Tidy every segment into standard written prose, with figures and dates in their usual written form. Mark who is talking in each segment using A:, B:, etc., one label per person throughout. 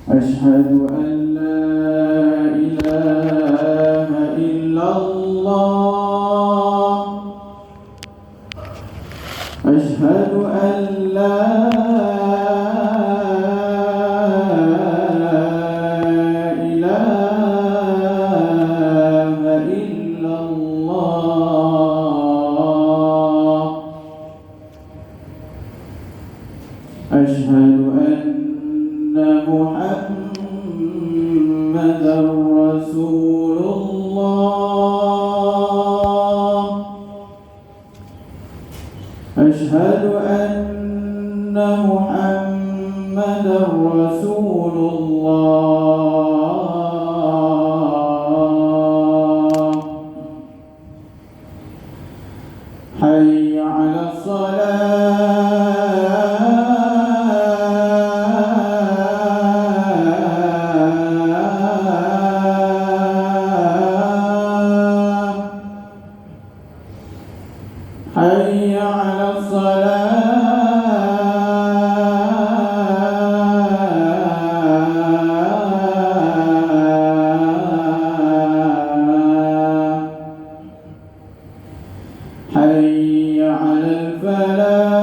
A: أشهد أن لا إله إلا الله. أشهد أن لا إله إلا الله. أشهد أن محمدا رسول الله. أشهد أن محمدا رسول الله. حي على حي على الصلاة. حي على الفلاح.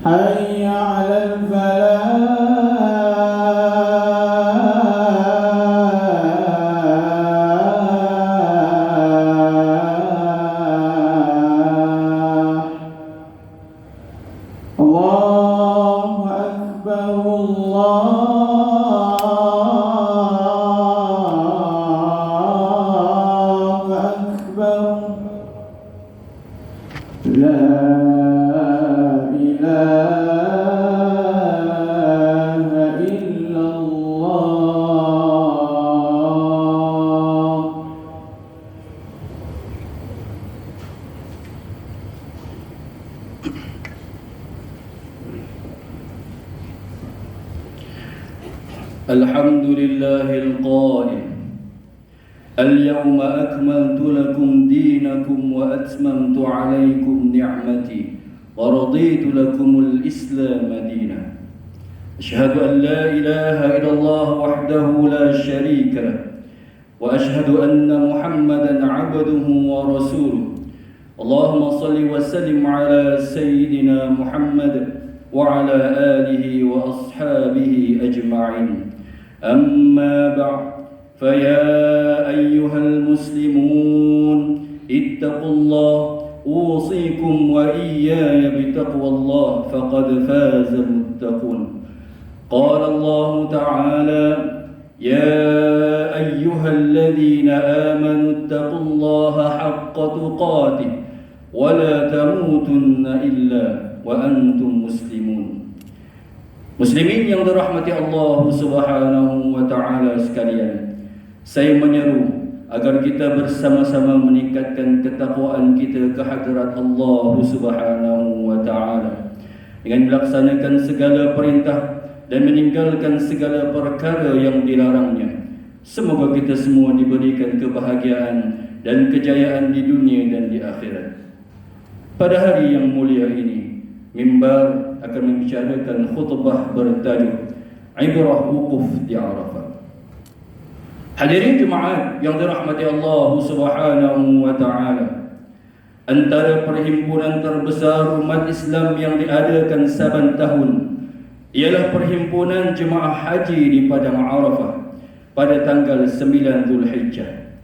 A: حي على الله أكبر الله أكبر. لا إله إلا الله.
B: الحمد لله القائل: اليوم أكملت لكم دينكم وأتممت عليكم نعمتي ورضيت لكم الإسلام دينا. أشهد أن لا إله إلا الله وحده لا شريك له، وأشهد أن محمدا عبده ورسوله. اللهم صل وسلم على سيدنا محمد وعلى آله وأصحابه أجمعين. أما بعد، فيا أيها المسلمون اتقوا الله، أوصيكم وإياي بتقوى الله، فقد فاز المتقون. قال الله تعالى: يا أيها الذين آمنوا اتقوا الله حق تقاته ولا تموتن إلا وأنتم مسلمون. Muslimin yang dirahmati Allah Subhanahu wa taala sekalian, saya menyeru agar kita bersama-sama meningkatkan ketakwaan kita ke hadirat Allah Subhanahu wa taala dengan melaksanakan segala perintah dan meninggalkan segala perkara yang dilarangnya. Semoga kita semua diberikan kebahagiaan dan kejayaan di dunia dan di akhirat. Pada hari yang mulia ini, mimbar akan membicarakan khutbah bertajuk Ibrah Wukuf di Arafah. Hadirin jemaat yang dirahmati Allah Subhanahu wa taala, antara perhimpunan terbesar umat Islam yang diadakan saban tahun ialah perhimpunan jemaah haji di Padang Arafah pada tanggal 9 Zulhijjah,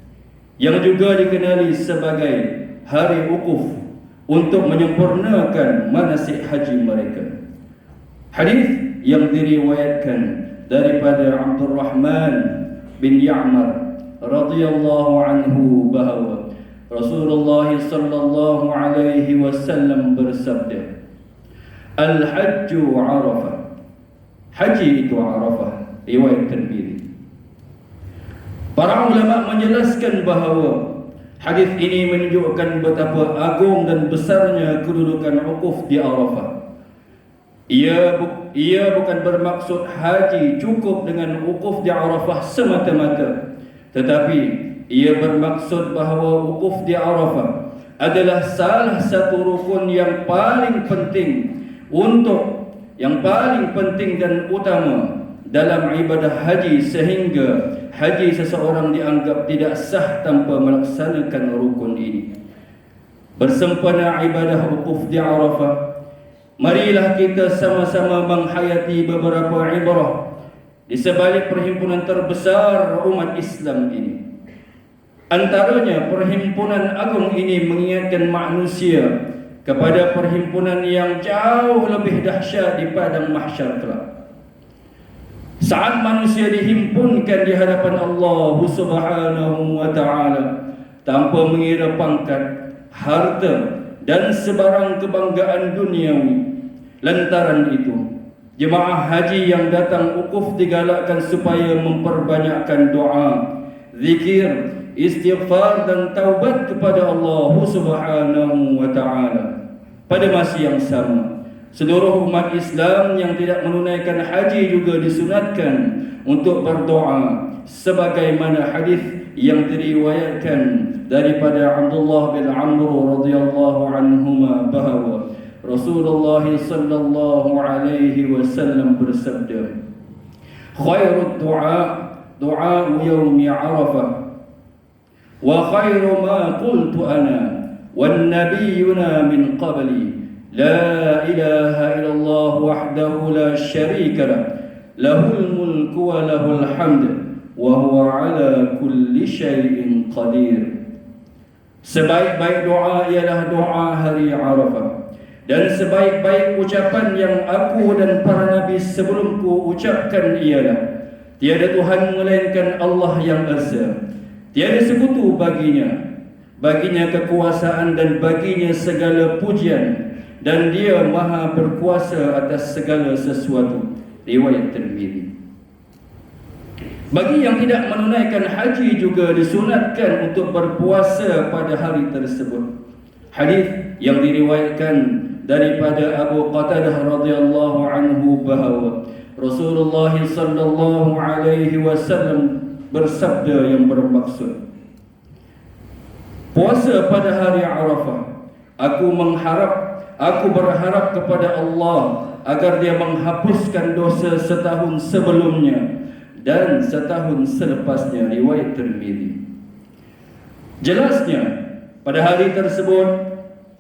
B: yang juga dikenali sebagai hari wukuf untuk menyempurnakan manasik haji mereka. Hadis yang diriwayatkan daripada Abdul Rahman bin Ya'mar radhiyallahu anhu bahawa Rasulullah sallallahu alaihi wasallam bersabda, Al-Hajju Arafah, haji itu Arafah. Riwayat Tirmizi. Para ulama menjelaskan bahawa hadis ini menunjukkan betapa agung dan besarnya kedudukan wukuf di Arafah. Ia bukan bermaksud haji cukup dengan wukuf di Arafah semata-mata, tetapi ia bermaksud bahawa wukuf di Arafah adalah salah satu rukun yang paling penting dan utama dalam ibadah haji, sehingga haji seseorang dianggap tidak sah tanpa melaksanakan rukun ini. Bersempena ibadah wukuf di Arafah, marilah kita sama-sama menghayati beberapa ibrah di sebalik perhimpunan terbesar umat Islam ini. Antaranya, perhimpunan agung ini mengingatkan manusia kepada perhimpunan yang jauh lebih dahsyat di padang mahsyar kelak. Saat manusia dihimpunkan di hadapan Allah Subhanahu wa taala tanpa mengira pangkat, harta dan sebarang kebanggaan duniawi. Lantaran itu, jemaah haji yang datang wukuf digalakkan supaya memperbanyakkan doa, zikir, istighfar dan taubat kepada Allah Subhanahu wa taala. Pada masa yang sama, seluruh umat Islam yang tidak menunaikan haji juga disunatkan untuk berdoa, sebagaimana hadis yang diriwayatkan daripada Abdullah bin Amr radhiyallahu anhuma bahawa Rasulullah sallallahu alaihi wasallam bersabda, "Khairud du'a du'a yaumi Arafah, wa khairu ma qultu ana wan nabiyyuna min qabli, la ilaha illallah wahdahu la syarika lah, lahul mulku wa lahul hamd, wa huwa ala kulli syai'in qadir." Sebaik-baik doa ialah doa hari Arafah, dan sebaik-baik ucapan yang aku dan para nabi sebelumku ucapkan ialah, tiada Tuhan melainkan Allah yang Esa, tiada sekutu baginya kekuasaan dan baginya segala pujian, dan dia maha berkuasa atas segala sesuatu. Riwayat Tirmizi. Bagi yang tidak menunaikan haji juga disunatkan untuk berpuasa pada hari tersebut. Hadis yang diriwayatkan daripada Abu Qatadah radhiyallahu anhu bahawa Rasulullah sallallahu alaihi wasallam bersabda yang bermaksud, puasa pada hari Arafah, aku berharap kepada Allah agar dia menghapuskan dosa setahun sebelumnya dan setahun selepasnya. Riwayat Tirmizi. Jelasnya, pada hari tersebut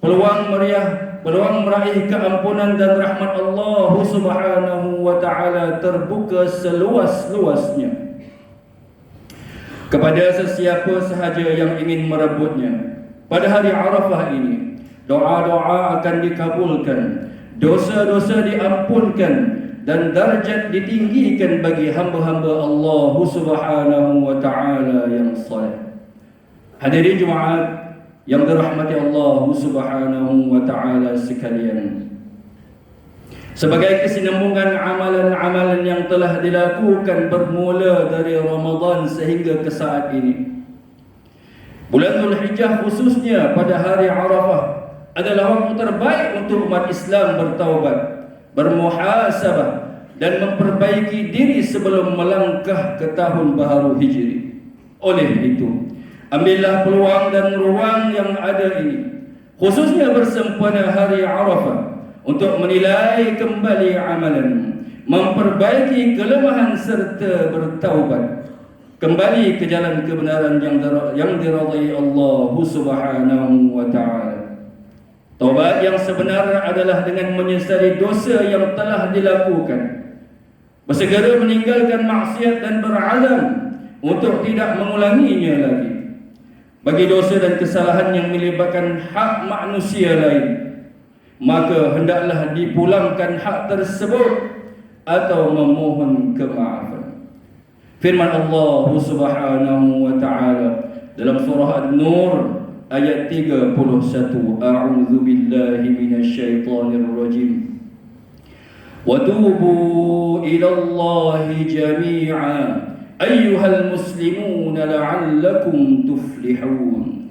B: peluang meraih keampunan dan rahmat Allah Subhanahu wa taala terbuka seluas-luasnya kepada sesiapa sahaja yang ingin merebutnya. Pada hari Arafah ini, doa-doa akan dikabulkan, dosa-dosa diampunkan, dan darjat ditinggikan bagi hamba-hamba Allah Subhanahu wa taala yang saleh. Hadirin jemaat yang dirahmati Allah Subhanahu wa taala sekalian, sebagai kesinambungan amalan-amalan yang telah dilakukan bermula dari Ramadan sehingga ke saat ini, bulan Zulhijjah khususnya pada hari Arafah adalah waktu terbaik untuk umat Islam bertaubat, bermuhasabah dan memperbaiki diri sebelum melangkah ke tahun baharu Hijri. Oleh itu, ambillah peluang dan ruang yang ada ini, khususnya bersempena hari Arafah, untuk menilai kembali amalan, memperbaiki kelemahan serta bertaubat kembali ke jalan kebenaran yang diridai Allah Subhanahu wa taala. Taubat yang sebenar adalah dengan menyesali dosa yang telah dilakukan, bersegera meninggalkan maksiat dan berazam untuk tidak mengulanginya lagi. Bagi dosa dan kesalahan yang melibatkan hak manusia lain, maka hendaklah dipulangkan hak tersebut atau memohon kemaafan. Firman Allah Subhanahu wa taala dalam surah An-Nur ayat 31, a'udzu billahi minasyaitonir rajim, wa tubu ila Allahi jami'a ayyuhal muslimun la'allakum tuflihun,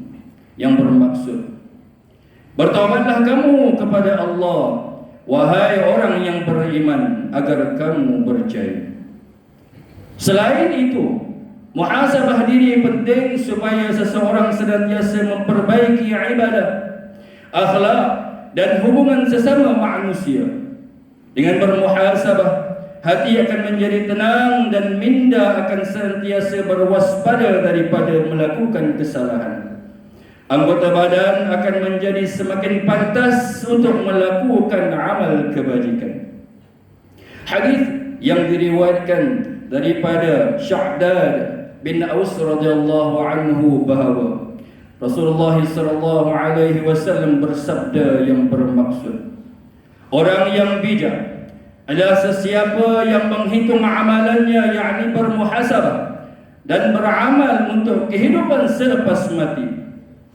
B: yang bermaksud, bertaubatlah kamu kepada Allah, wahai orang yang beriman, agar kamu berjaya. Selain itu, Muhasabah diri penting supaya seseorang senantiasa memperbaiki ibadah, akhlak dan hubungan sesama manusia. Dengan bermuhasabah, hati akan menjadi tenang dan minda akan senantiasa berwaspada daripada melakukan kesalahan. Anggota badan akan menjadi semakin pantas untuk melakukan amal kebajikan. Hadis yang diriwayatkan daripada Sya'dad bin Aus radhiyallahu anhu bahawa Rasulullah sallallahu alaihi wasallam bersabda yang bermaksud, orang yang bijak adalah sesiapa yang menghitung amalannya, yakni bermuhasabah dan beramal untuk kehidupan selepas mati.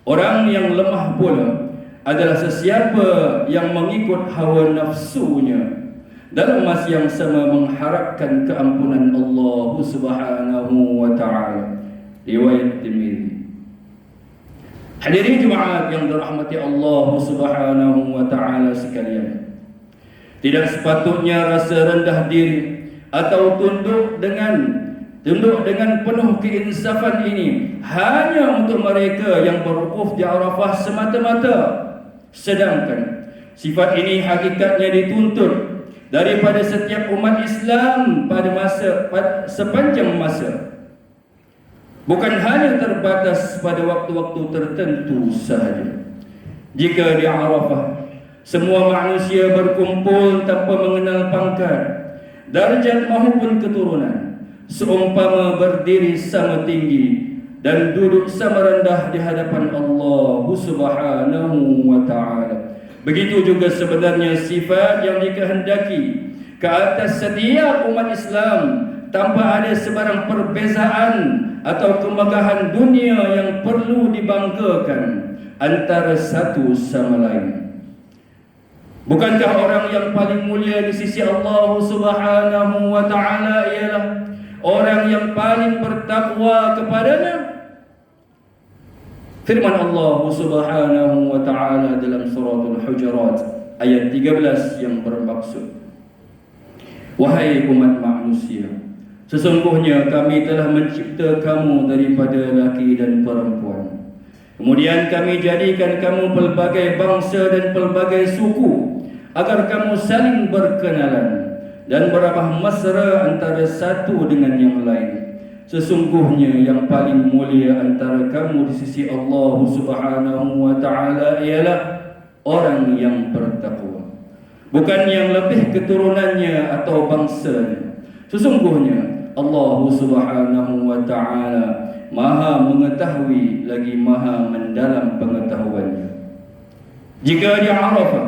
B: Orang yang lemah pula adalah sesiapa yang mengikut hawa nafsunya dalam masa yang sama mengharapkan keampunan Allah Subhanahu wa taala. Riwayat Tirmizi. Hadirin jemaat yang dirahmati Allah Subhanahu wa taala sekalian, tidak sepatutnya rasa rendah diri atau tunduk dengan penuh keinsafan ini hanya untuk mereka yang berwukuf di Arafah semata-mata. Sedangkan sifat ini hakikatnya dituntut daripada setiap umat Islam pada sepanjang masa, bukan hanya terbatas pada waktu-waktu tertentu sahaja. Jika di Arafah semua manusia berkumpul tanpa mengenal pangkat, darjat maupun keturunan, seumpama berdiri sama tinggi dan duduk sama rendah di hadapan Allah Subhanahu wa taala. Begitu juga sebenarnya sifat yang dikehendaki ke atas setiap umat Islam tanpa ada sebarang perbezaan atau kemegahan dunia yang perlu dibanggakan antara satu sama lain. Bukankah orang yang paling mulia di sisi Allah Subhanahu wa taala ialah orang yang paling bertakwa kepadanya? Firman Allah Subhanahu wa taala dalam surah Al-Hujurat ayat 13 yang bermaksud, wahai umat manusia, sesungguhnya kami telah mencipta kamu daripada laki dan perempuan. Kemudian kami jadikan kamu pelbagai bangsa dan pelbagai suku agar kamu saling berkenalan dan beramah mesra antara satu dengan yang lain. Sesungguhnya yang paling mulia antara kamu di sisi Allah Subhanahu wa taala ialah orang yang bertakwa, bukan yang lebih keturunannya atau bangsanya. Sesungguhnya Allah Subhanahu wa taala Maha mengetahui lagi Maha mendalam pengetahuannya. Jika di Arafah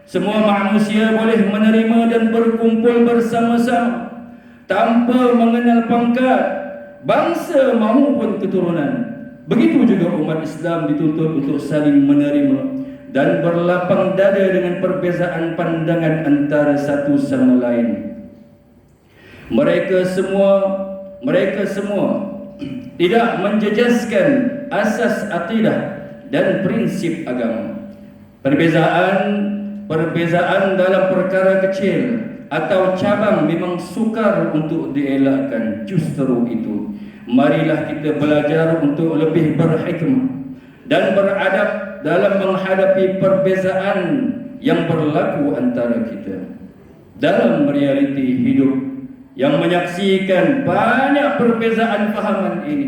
B: semua manusia boleh menerima dan berkumpul bersama-sama tanpa mengenal pangkat, bangsa maupun keturunan, begitu juga umat Islam dituntut untuk saling menerima dan berlapang dada dengan perbezaan pandangan antara satu sama lain. Mereka semua tidak menjejaskan asas akidah dan prinsip agama. Perbezaan dalam perkara kecil atau cabang memang sukar untuk dielakkan. Justru itu, marilah kita belajar untuk lebih berhikmah dan beradab dalam menghadapi perbezaan yang berlaku antara kita. Dalam realiti hidup yang menyaksikan banyak perbezaan fahaman ini,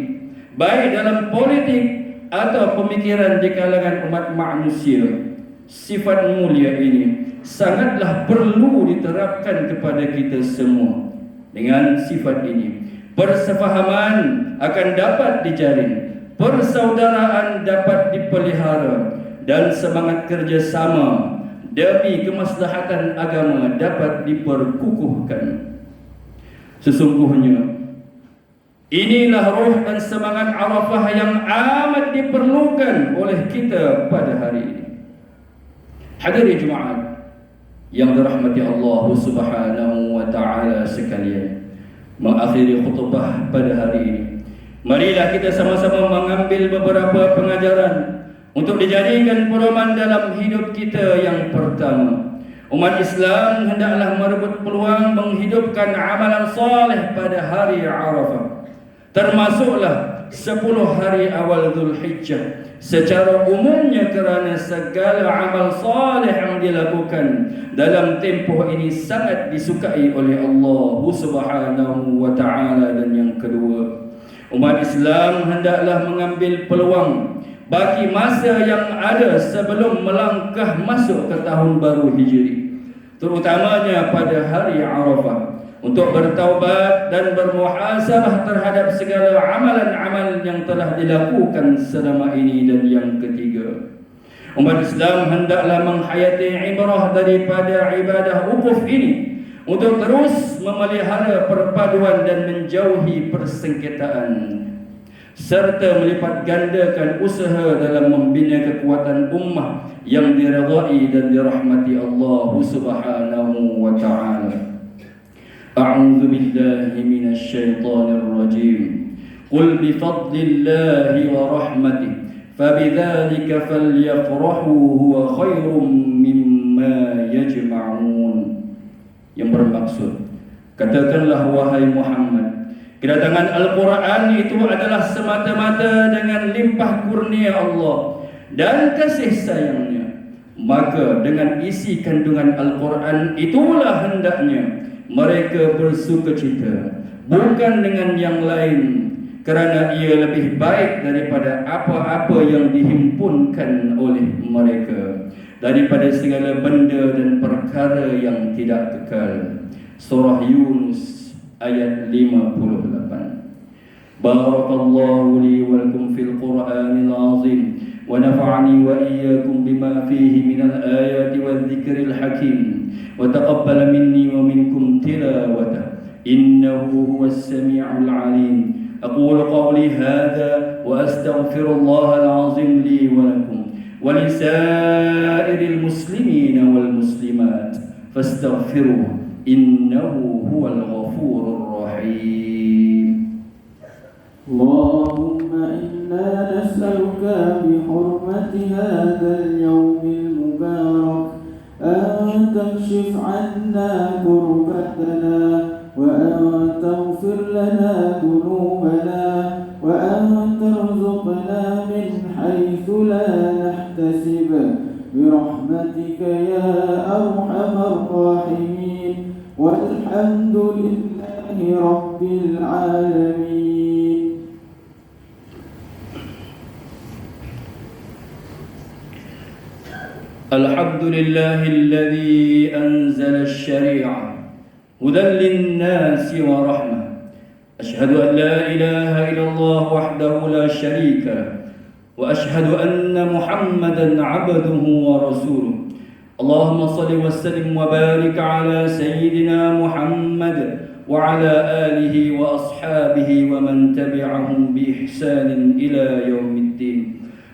B: baik dalam politik atau pemikiran di kalangan umat manusia, sifat mulia ini sangatlah perlu diterapkan kepada kita semua. Dengan sifat ini, persefahaman akan dapat dijalin, persaudaraan dapat dipelihara, dan semangat kerjasama demi kemaslahatan agama dapat diperkukuhkan. Sesungguhnya inilah roh dan semangat Arafah yang amat diperlukan oleh kita pada hari ini. Hadirin jemaat yang dirahmati Allah Subhanahu wa taala sekalian, mengakhiri khutbah pada hari ini, marilah kita sama-sama mengambil beberapa pengajaran untuk dijadikan pedoman dalam hidup kita. Yang pertama, umat Islam hendaklah merebut peluang menghidupkan amalan soleh pada hari Arafah. termasuklah 10 hari awal Zulhijjah secara umumnya, kerana segala amal saleh yang dilakukan dalam tempoh ini sangat disukai oleh Allah Subhanahu wa taala. Dan yang kedua, umat Islam hendaklah mengambil peluang bagi masa yang ada sebelum melangkah masuk ke tahun baru Hijri, terutamanya pada hari Arafah, untuk bertaubat dan bermuhasabah terhadap segala amalan-amalan yang telah dilakukan selama ini. Dan yang ketiga, umat Islam hendaklah menghayati ibrah daripada ibadah wukuf ini untuk terus memelihara perpaduan dan menjauhi persengketaan, serta melipat gandakan usaha dalam membina kekuatan ummah yang diridai dan dirahmati Allah Subhanahu wa taala. A'udzu billahi minasy syaithanir rajim. Qul bi fadlillahi wa rahmatihi fabidzalika falyafrahu huwa khairum mimma yajma'un. Yang bermaksud, katakanlah wahai Muhammad, kedatangan Al-Quran itu adalah semata-mata dengan limpah kurnia Allah dan kasih sayangnya. Maka dengan isi kandungan Al-Quran itulah hendaknya mereka bersukacita, bukan dengan yang lain, kerana ia lebih baik daripada apa-apa yang dihimpunkan oleh mereka daripada segala benda dan perkara yang tidak kekal. Surah Yunus ayat 58. Barakallahu li wa lakum fil Qur'anil azim wa nafa'ani wa iyyakum bima fihi minal ayati wadh dhikril hakim wa taqabbala minni wa minkum tilawatahu innahu huwas sami'ul 'alim. أقول قولي هذا وأستغفر الله العظيم لي ولكم ولسائر المسلمين والمسلمات فاستغفروه إنه هو الغفور الرحيم.
A: اللهم إنا نسألك بحرمة هذا اليوم المبارك أن تكشف عنا كربتنا وأن تغفر لنا ذنوبنا وأن ترزقنا من حيث لا نحتسب برحمتك يا أرحم الراحمين والحمد لله رب العالمين.
B: الحمد لله الذي أنزل الشريعة هدى للناس ورحمة. أشهد أن لا إله إلا الله وحده لا شريك له وأشهد أن محمدا عبده ورسوله. اللهم صل وسلم وبارك على سيدنا محمد وعلى آله وأصحابه ومن تبعهم بإحسان إلى يوم الدين.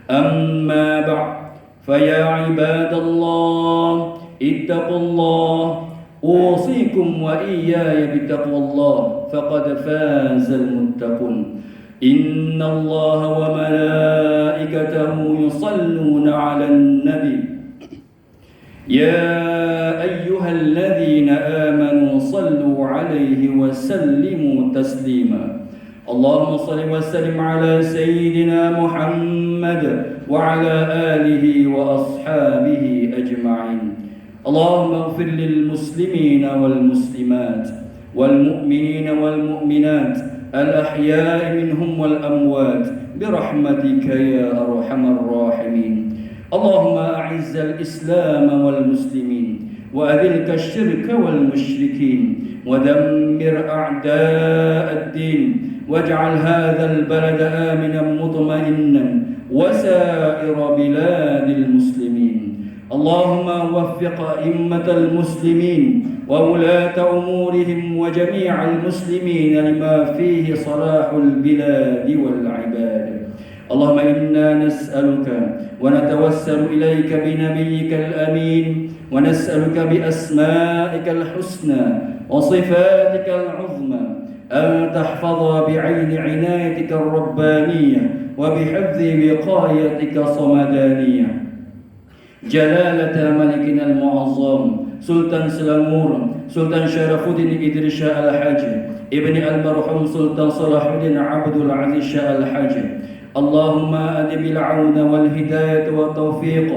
B: أما بعد، فيا عباد الله اتقوا الله، أوصيكم وإياي بتقوى الله فقد فاز المتقون. إن الله وملائكته يصلون على النبي يا أيها الذين آمنوا صلوا عليه وسلموا تسليما. اللهم صل وسلم على سيدنا محمد وعلى آله وأصحابه أجمعين. اللهم اغفر للمسلمين والمسلمات والمؤمنين والمؤمنات الأحياء منهم والأموات برحمتك يا أرحم الراحمين. اللهم أعز الإسلام والمسلمين وأذل الشرك والمشركين ودمر أعداء الدين واجعل هذا البلد آمنا مطمئنا وسائر بلاد المسلمين. اللهم وفق أئمة المسلمين وولاة أمورهم وجميع المسلمين لما فيه صلاح البلاد والعباد. اللهم إنا نسألك ونتوسل إليك بنبيك الأمين ونسألك بأسمائك الحسنى وصفاتك العظمى أن تحفظ بعين عنايتك الربانية وبحفظ وقايتك صمدانية جلالة ملكنا المعظم Sultan Selangor, Sultan Syarafuddin Idris Shah Al-Haji, Ibni Al-Marhum Sultan Salahuddin Abdul Aziz Shah Al-Haji. اللهم أدم العون والهداية والتوفيق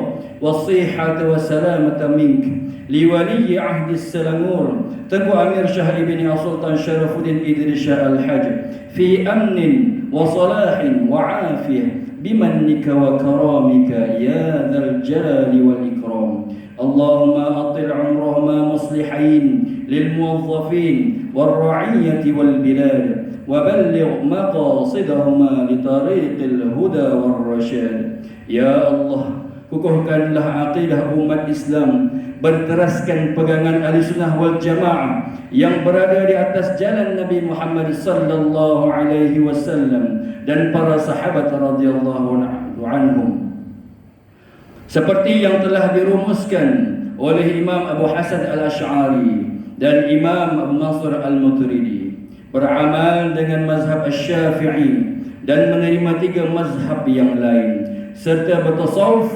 B: والصحة والسلامة منك لولي عهد السلنور تقوى أمير شاه ابن السلطان شرف الدين إدريس شاه الحاج في أمن وصلاح وعافية بمنك وكرامك يا ذا الجلال والإكرام. اللهم أطل عمرهما مصلحين للموظفين والرعية والبلاد وبلغ مقاصدهما لطريق الهدى والرشاد. Ya Allah, kukuhkanlah akidah umat Islam, berteraskan pegangan Ahlussunnah wal Jamaah yang berada di atas jalan Nabi Muhammad sallallahu alaihi wasallam dan para sahabat radhiyallahu anhum, seperti yang telah dirumuskan oleh Imam Abu Hasan Al-Asy'ari dan Imam Abu Nasr Al-Maturidi, beramal dengan mazhab Asy-Syafi'i dan menerima 3 mazhab yang lain, serta bertasawuf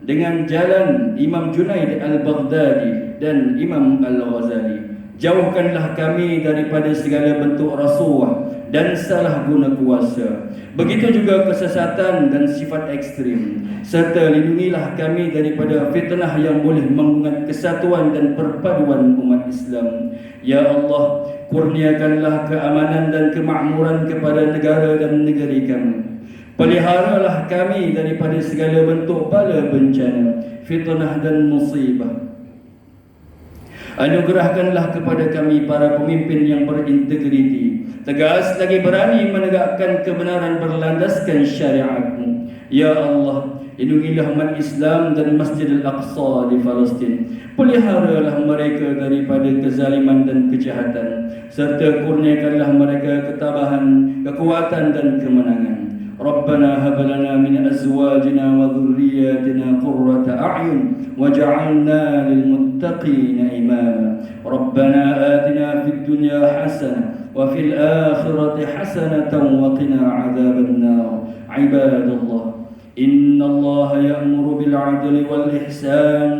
B: dengan jalan Imam Junaid Al-Baghdadi dan Imam Al-Ghazali. Jauhkanlah kami daripada segala bentuk rasuah dan salah guna kuasa, begitu juga kesesatan dan sifat ekstrim, serta lindungilah kami daripada fitnah yang boleh menguat kesatuan dan perpaduan umat Islam. Ya Allah, kurniakanlah keamanan dan kemakmuran kepada negara dan negeri kami. Peliharalah kami daripada segala bentuk bala bencana, fitnah dan musibah. Anugerahkanlah kepada kami para pemimpin yang berintegriti, tegas lagi berani menegakkan kebenaran berlandaskan syariat-Mu. Ya Allah, lindungilah umat Islam dan Masjid Al-Aqsa di Palestin. Peliharalah mereka daripada kezaliman dan kejahatan, serta kurniakanlah mereka ketabahan, kekuatan dan kemenangan. ربنا هب لنا من أزواجنا وذرياتنا قرة أعين وجعلنا للمتقين إماما ربنا آتنا في الدنيا حسنة وفي الآخرة حسنة وقنا عذاب النار. عباد الله، إن الله يأمر بالعدل والإحسان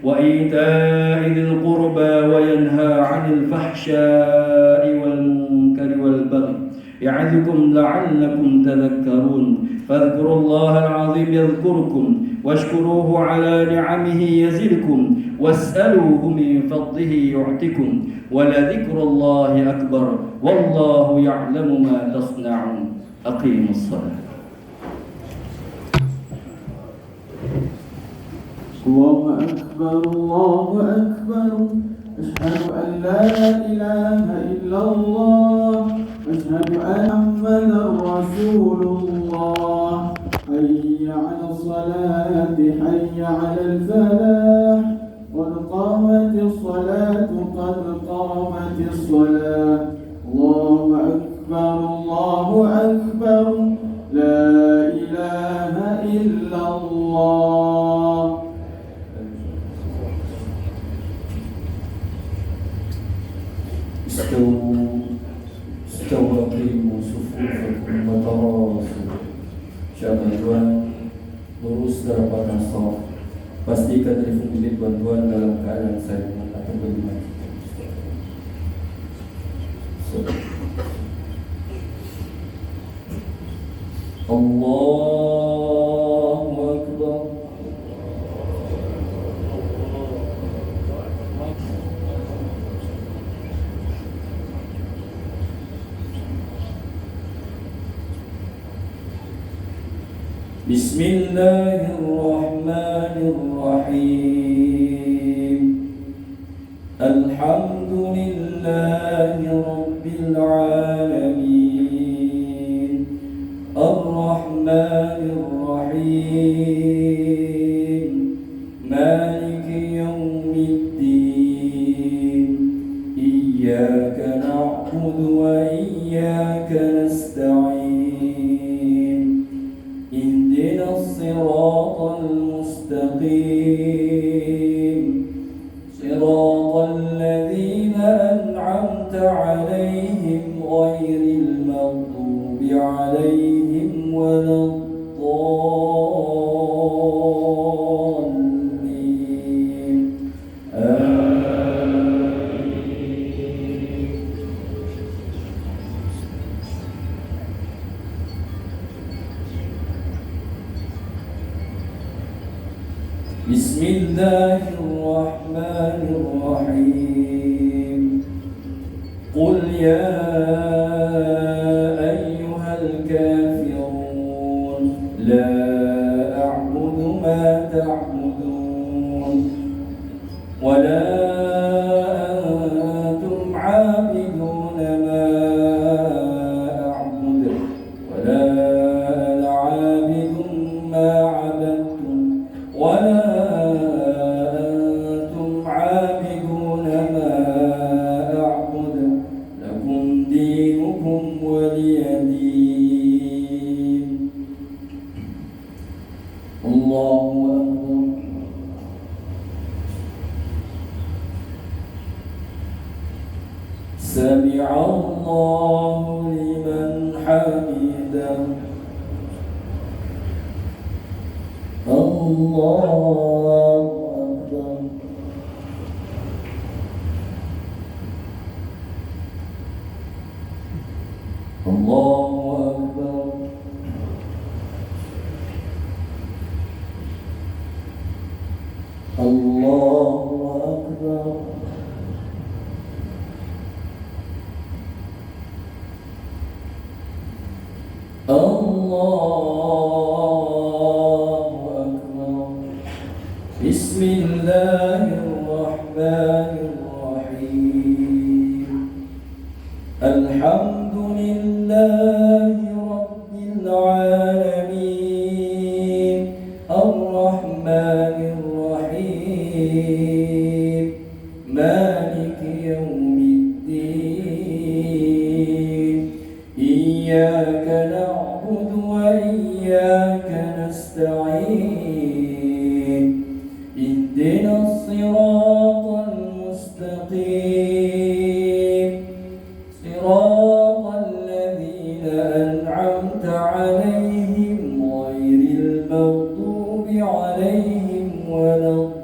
B: وإيتاء ذي القربى وينهى عن الفحشاء والمنكر والبغي يعظكم لعلكم تذكرون. فاذكروا الله العظيم يذكركم واشكروه على نعمه يزدكم واسألوه من فضله يعطكم ولذكر الله أكبر والله يعلم ما تصنعون. أقيموا الصلاة.
A: الله أكبر الله أكبر أشهد أن لا إله إلا الله أشهد أن محمدا رسول الله. حي على الصلاة حي على الفلاح قد قامت الصلاة قد قامت الصلاة. الله أكبر الله أكبر لا إله إلا الله.
B: استووا أقيموا صفوفكم وتراصوا. Tuan, lurus dalam batang saf. Pastikan telefon bilik tuan-tuan dalam keadaan silent atau berdiri. Allahu Akbar. Bismillahirrahmanirrahim. Alhamdulillahi Rabbil alamin. Ar-Rahmanir Rahim. Maliki yawmiddin. Iyyaka na'budu wa iyyaka nasta'in. الصراط المستقيم صراط الذين أنعمت عليهم غير المغضوب عليهم ولا الضالين. آمين.
A: بسم الله الرحمن الرحيم قل يا أيها الكافرون لا أعبد ما تعبدون ولا أنتم عابدون ما أعبد ولا أنا عابد ما عبدتم ولا أنتم عابدون ما أعبد لكم دينكم ولي دين. الله أكبر. سمع الله لمن حمده. الله أكبر. الله أكبر. الله أكبر. الله أكبر. بسم الله الرحمن الرحيم الحمد لله رب العالمين الرحمن الرحيم مالك يوم الدين إياك نعبد وإياك نستعين اهدنا الصراط المستقيم صراط الذين أنعمت عليهم غير المغضوب عليهم ولا الضالين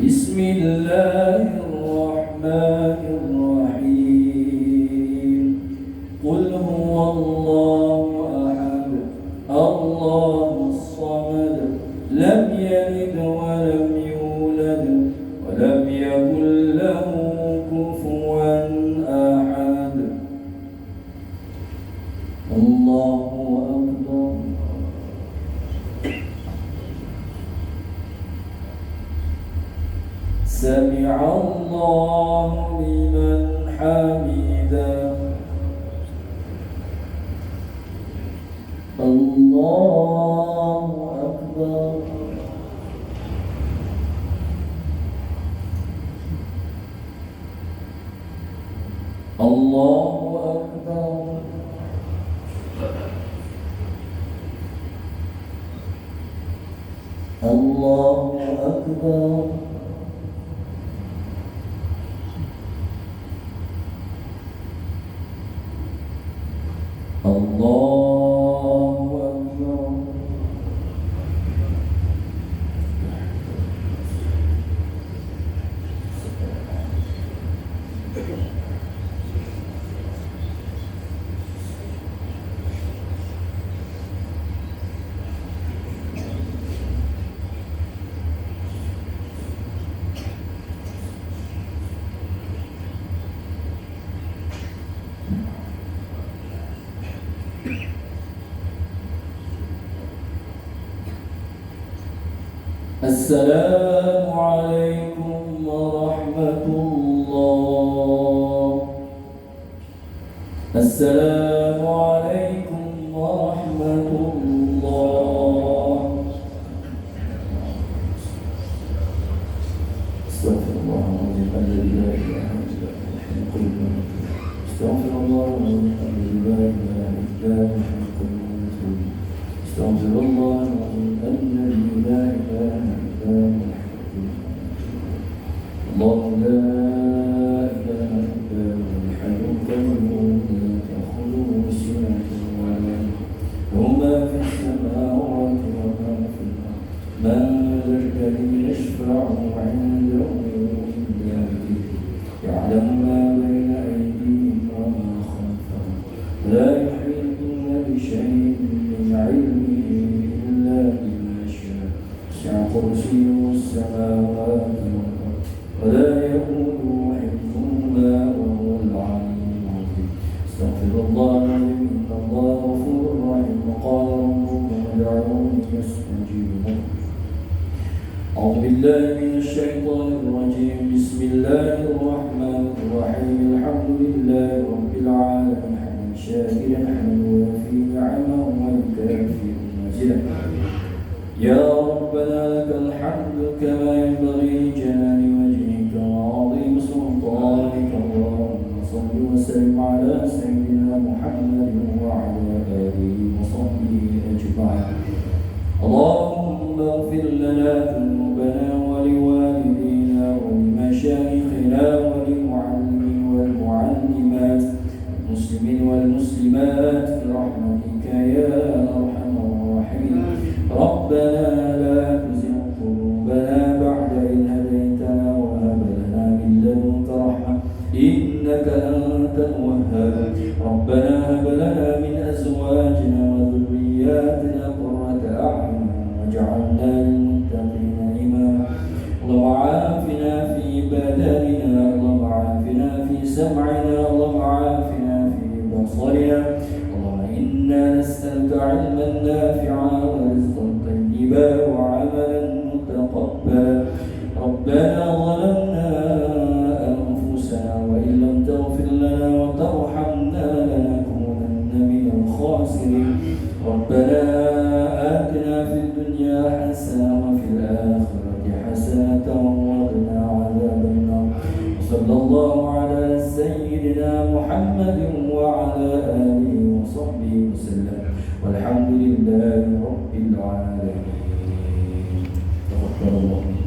A: بسم الله الرحمن الرحيم قل هو الله أحد الله الصمد لم يلد ولم يولد ولم يكن له كفوا أحد. الله أكبر. سمع الله لمن حمده. الله أكبر. الله أكبر. الله أكبر. الله أكبر. السلام عليكم ورحمة الله. السلام عليكم ورحمة الله. استغفر الله العظيم الذي لا إله إلا هو الحي القيوم. استغفر الله العظيم الذي لا إله إلا هو الحي القيوم. استغفر الله العظيم الذي لا إله إلا هو الله لا إله إلا هو الحي القيوم لا تأخذه سنة كرسيه السماوات والأرض ولا يؤوده حفظهما وهو العلي العظيم. استغفر الله العظيم إن الله غفور رحيم. وقال ربكم ادعوني أستجيب لكم. أعوذ بالله من الشيطان الرجيم. بسم الله الرحمن الرحيم. الحمد لله رب العالمين حمدا شاكرا حمدا وفي نعمه ويكافئ مزيدا. يا ربنا لك الحمد كما ينبغي لجلال وجهك وعظيم سلطانك. اللهم صل وسلم على سيدنا محمد وعلى آله وصحبه أجمعين. اللهم اغفر لنا ذنوبنا ولوالدينا ولمشايخنا وللمعلمين والمعلمات المسلمين والمسلمات برحمتك يا أرحم الراحمين. ربنا لا تزغ قلوبنا بعد إذ هديتنا وهب لنا من لدنك رحمة إنك أنت الوهاب. ربنا هب لنا من أزواجنا وذرياتنا قرة أعين واجعلنا للمتقين إماما. اللهم عافنا في بدننا. اللهم عافنا في سمعنا. اللهم عافنا في بصرنا. اللهم إنا نسألك علما نافعا ورزقا طيبا وعملا متقبلا. ربنا ظلمنا أنفسنا وإن لم تغفر لنا وترحمنا لنكونن من الخاسرين. ربنا آتنا في الدنيا حسنة وفي الآخرة حسنة وقنا عذاب النار. صلى الله على سيدنا محمد وعلى آله وصحبه وسلم والحمد لله رب العالمين. تقبل الله.